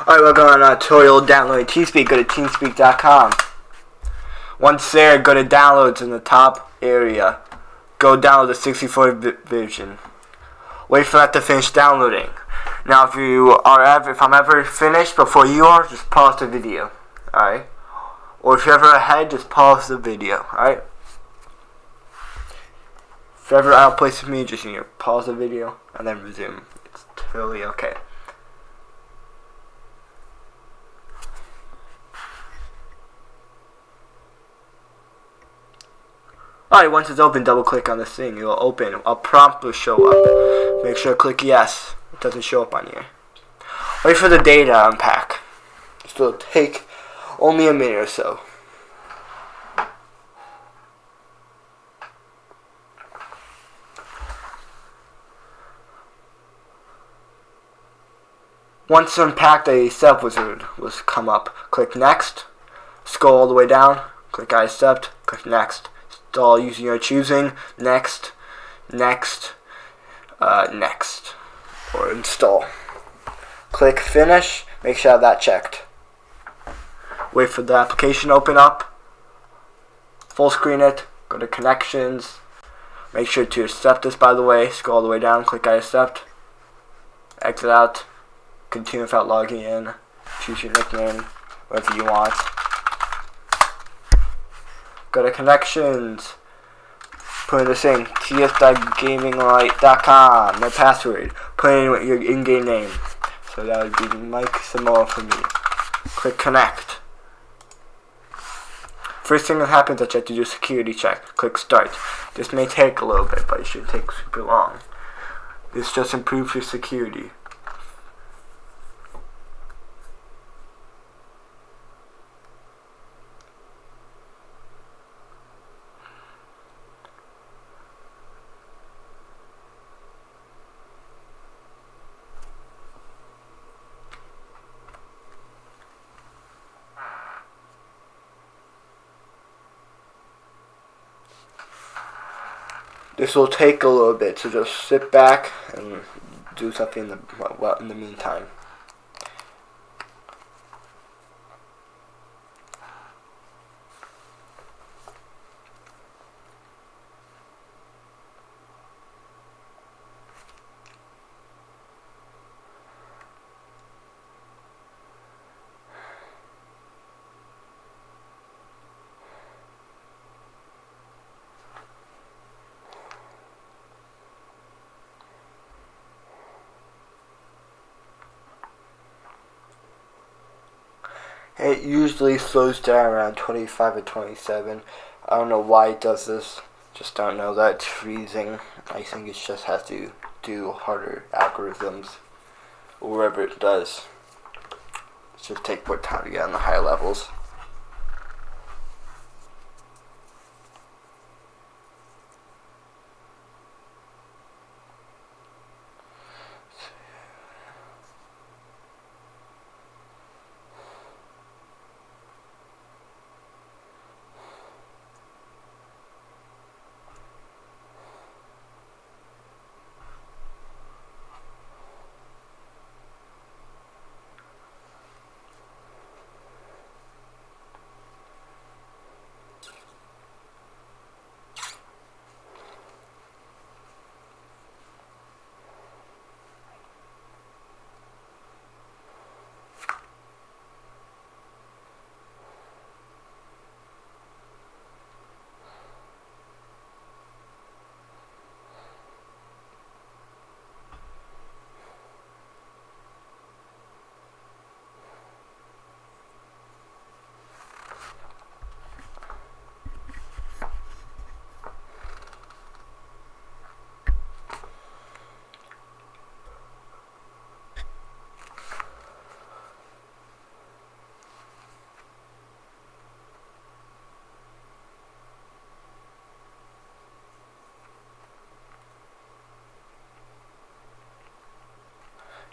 Alright, we're going on a tutorial downloading Teamspeak. Go to teamspeak.com. Once there, go to downloads in the top area. Go download the 64-bit version. Wait for that to finish downloading. Now, if I'm ever finished before you are, just pause the video. Alright? Or if you're ever ahead, just pause the video. Alright? If you're ever out of place with me, just pause the video and then resume. It's totally okay. Alright, once it's open, double click on this thing. It will open. A prompt will show up. Make sure to click yes. It doesn't show up on here. Wait for the data to unpack. This will take only a minute or so. Once unpacked, a step wizard will come up. Click next. Scroll all the way down. Click I accept. Click next. Install using your choosing. Next. Next. Next. Or install. Click finish. Make sure you have that checked. Wait for the application to open up. Full screen it. Go to connections. Make sure to accept this, by the way. Scroll all the way down. Click I accept. Exit out. Continue without logging in. Choose your nickname. Whatever you want. Go to connections. Put in the same ts.gaminglight.com. No password. Put in your in-game name. So that would be Mike Samoa for me. Click connect. First thing that happens is that you have to do a security check. Click start. This may take a little bit, but it shouldn't take super long. This just improves your security. This will take a little bit, so just sit back and do something in the meantime. It usually slows down around 25 or 27. I don't know why it does this. Just don't know that it's freezing. I think it just has to do harder algorithms. Or whatever it does. It should take more time to get on the higher levels.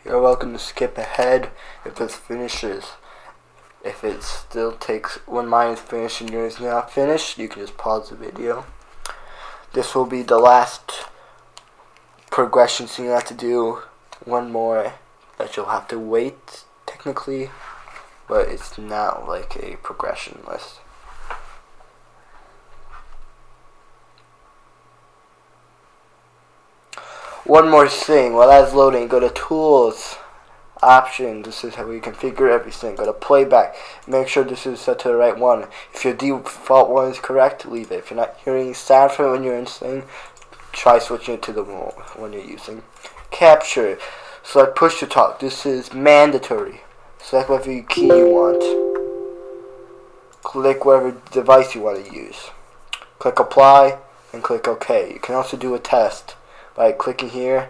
You're welcome to skip ahead if this finishes. If it still takes, when mine is finished and yours is not finished, you can just pause the video. This will be the last progression, so you have to do one more that you'll have to wait technically, but it's not like a progression list. One more thing, while that's loading, go to Tools, Options. This is how we configure everything. Go to Playback. Make sure this is set to the right one. If your default one is correct, leave it. If you're not hearing sound from it when you're installing, try switching it to the one you're using. Capture. Select Push to Talk. This is mandatory. Select whatever key you want. Click whatever device you want to use. Click Apply and click OK. You can also do a test by clicking here.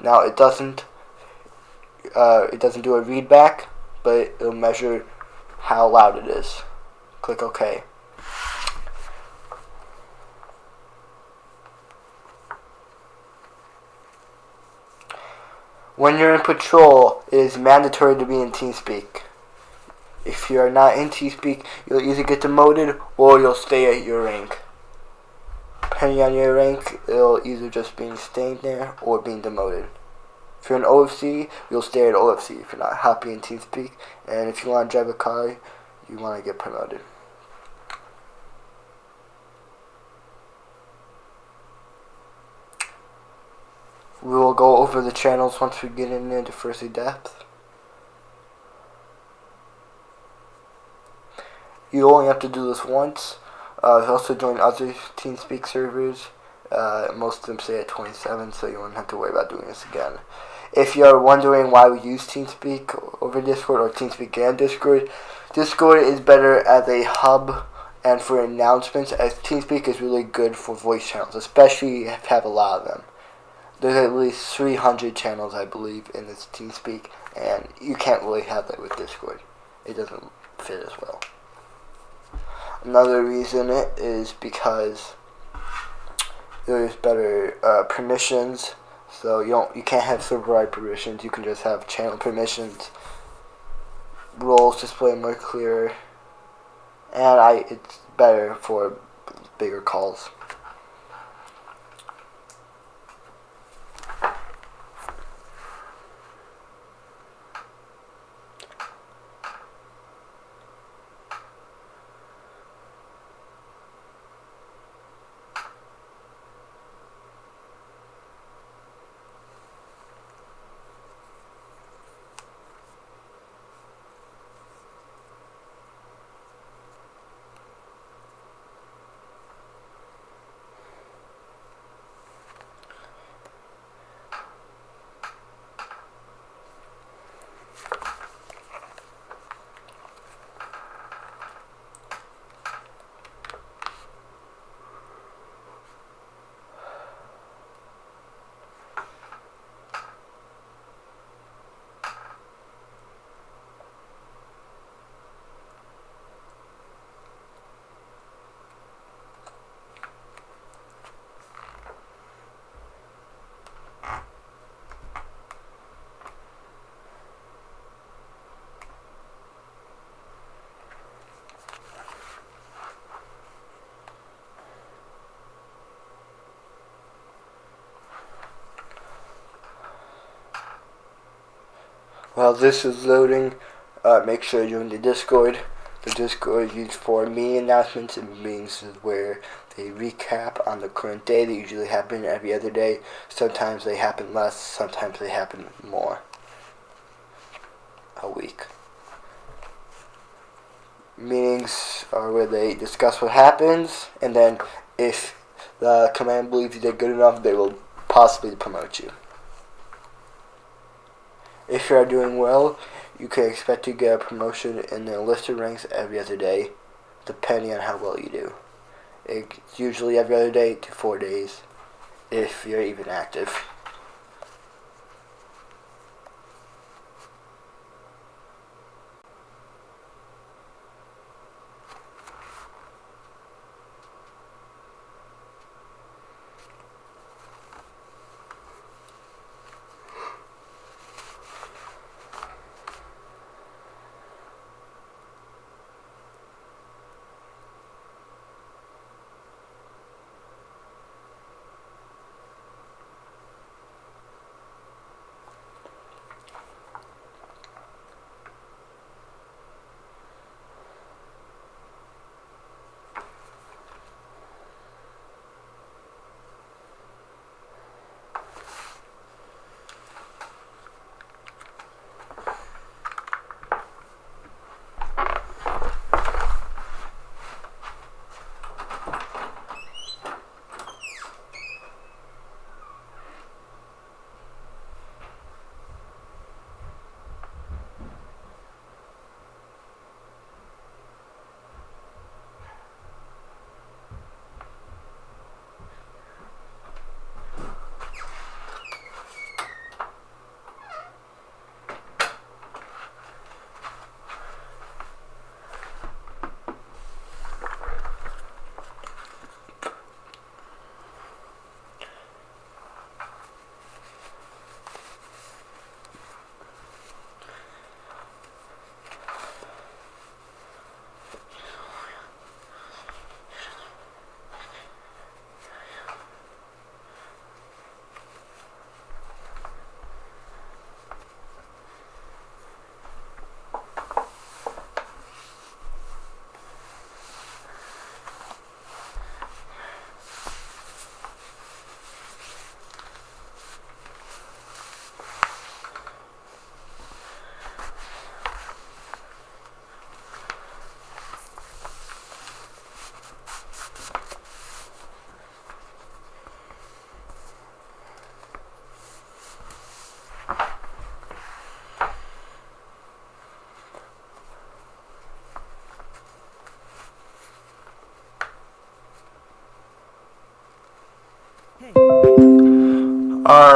Now it doesn't do a read back, but it'll measure how loud it is. Click OK. When you're in patrol, it is mandatory to be in Teamspeak. If you are not in Teamspeak, you'll either get demoted or you'll stay at your rank. Depending on your rank, it'll either just be staying there or being demoted. If you're in OFC, you'll stay at OFC if you're not happy in Teamspeak. And if you want to drive a car, you want to get promoted. We will go over the channels once we get into First Depth. You only have to do this once. Also join other Teamspeak servers. Most of them stay at 27, so you won't have to worry about doing this again. If you are wondering why we use Teamspeak over Discord or Teamspeak and Discord, Discord is better as a hub and for announcements, as Teamspeak is really good for voice channels, especially if you have a lot of them. There's at least 300 channels, I believe, in this Teamspeak, and you can't really have that with Discord. It doesn't fit as well. Another reason is because there's better permissions. So you can't have server-wide permissions. You can just have channel permissions. Roles display more clear, and it's better for bigger calls. While this is loading, make sure you're in the Discord. The Discord is used for meeting announcements and meetings where they recap on the current day. They usually happen every other day. Sometimes they happen less, sometimes they happen more a week. Meetings are where they discuss what happens, and then if the command believes you did good enough, they will possibly promote you. If you are doing well, you can expect to get a promotion in the listed ranks every other day, depending on how well you do. It's usually every other day to 4 days, if you're even active.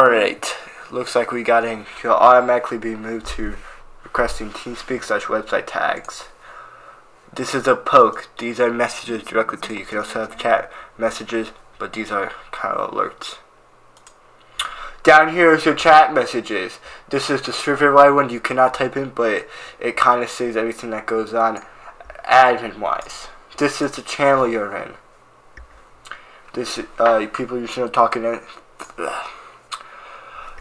Alright, looks like we got in. You'll automatically be moved to requesting Teamspeak /website tags. This is a poke. These are messages directly to you. You can also have chat messages, but these are kind of alerts. Down here is your chat messages. This is the server-wide one you cannot type in, but it kind of says everything that goes on admin-wise. This is the channel you're in. This people usually talking in.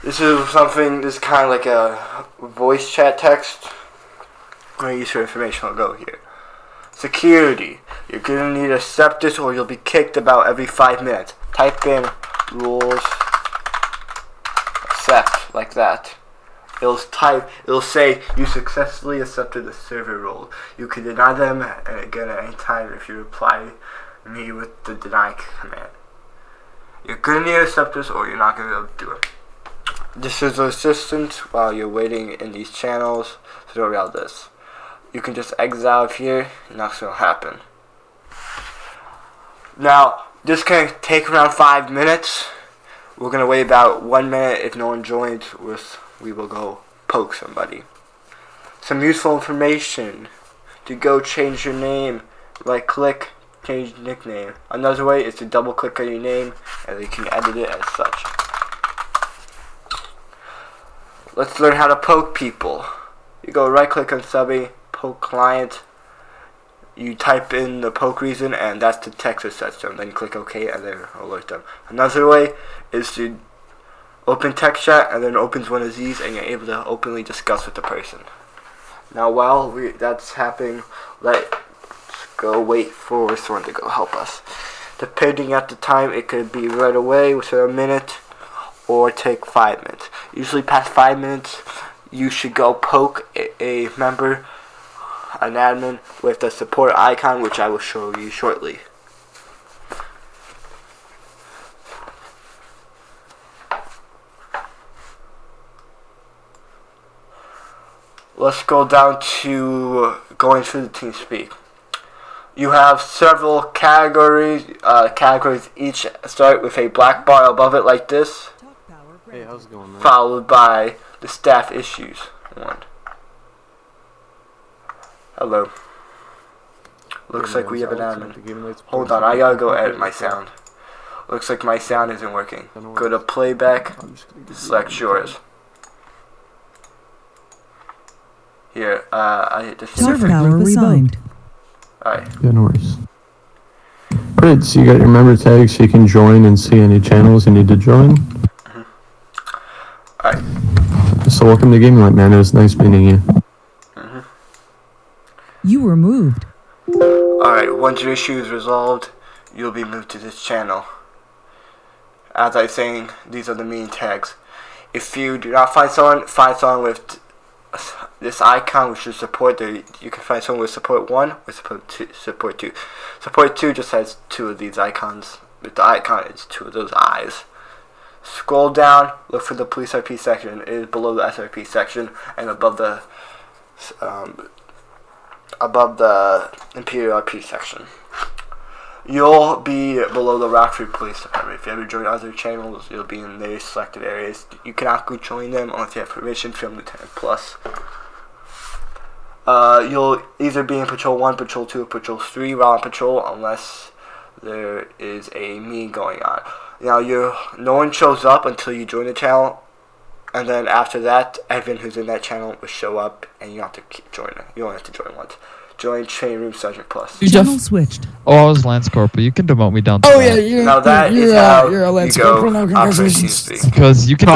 This is something. This is kind of like a voice chat text. I'm gonna use for information. I'll go here. Security. You're gonna need to accept this, or you'll be kicked about every 5 minutes. Type in rules. Accept like that. It'll say you successfully accepted the server role. You can deny them again at any time if you reply me with the deny command. You're gonna need to accept this or you're not gonna be able to do it. This is assistance while you're waiting in these channels, so don't worry about this. You can just exit out of here and nothing's gonna happen. Now, this can take around 5 minutes. We're gonna wait about 1 minute. If no one joins, we will go poke somebody. Some useful information. To go change your name, right click, change nickname. Another way is to double click on your name and you can edit it as such. Let's learn how to poke people. You go right click on subby, poke client. You type in the poke reason and that's the text it sets them. Then you click OK and then alert them. Another way is to open text chat and then it opens one of these and you're able to openly discuss with the person. Now while that's happening, let's go wait for someone to go help us. Depending at the time, it could be right away within a minute or take 5 minutes. Usually past 5 minutes, you should go poke a member, an admin, with the support icon, which I will show you shortly. Let's go down to going through the Teamspeak. You have several categories. Categories each start with a black bar above it like this. Hey, how's it going, man? Followed by the staff issues one. Hello. Looks like we have an admin. Hold on, I gotta go edit my sound. Looks like my sound isn't working. Go to playback, select yours. Here, I hit the server power resigned. Alright. Yeah, no worries. Alright, so you got your member tag so you can join and see any channels you need to join. Alright. So welcome to Gaming Light, man. It was nice meeting you. You were moved. Alright, once your issue is resolved, you'll be moved to this channel. As I was saying, these are the main tags. If you do not find someone with this icon, which is support. You can find someone with support 1 or support 2. Support 2 just has 2 of these icons. With the icon, it's 2 of those eyes. Scroll down, look for the police RP section. It is below the SRP section and above the Imperial RP section. You'll be below the Rockford Police Department. If you ever join other channels, you'll be in their selected areas. You cannot go join them unless you have permission from Lieutenant Plus. You'll either be in Patrol 1, Patrol 2, or Patrol 3 while on patrol unless there is a meeting going on. Now, no one shows up until you join the channel, and then after that, everyone who's in that channel will show up, and you don't have to keep joining. You don't have to join once. Join Training Room Sergeant Plus. Channel switched. Oh, I was Lance Corporal. You can demote me down to Oh that. yeah, Now that is how you're a Lance you go Corporal now. operate Congratulations. Teamspeak. Because you can